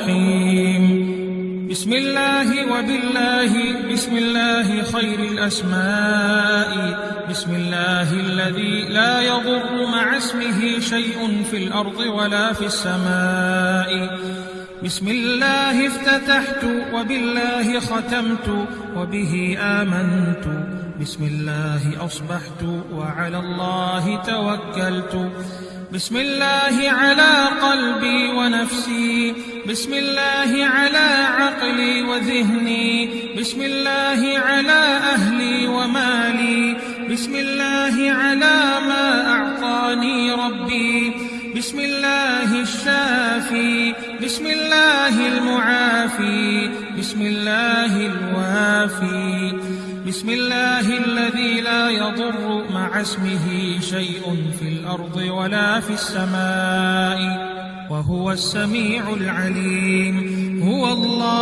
الرحيم. بسم الله وبالله، بسم الله خير الأسماء، بسم الله الذي لا يضر مع اسمه شيء في الأرض ولا في السماء. بسم الله افتتحت وبالله ختمت وبه آمنت، بسم الله أصبحت وعلى الله توكلت. بسم الله على قلبي ونفسي، بسم الله على عقلي وذهني، بسم الله على أهلي ومالي، بسم الله على ما أعطاني ربي، بسم الله الشافي، بسم الله المعافي، بسم الله الوافي، بسم الله الذي لا يضر مع اسمه شيء في الأرض ولا في السماء وهو السميع العليم. هو الله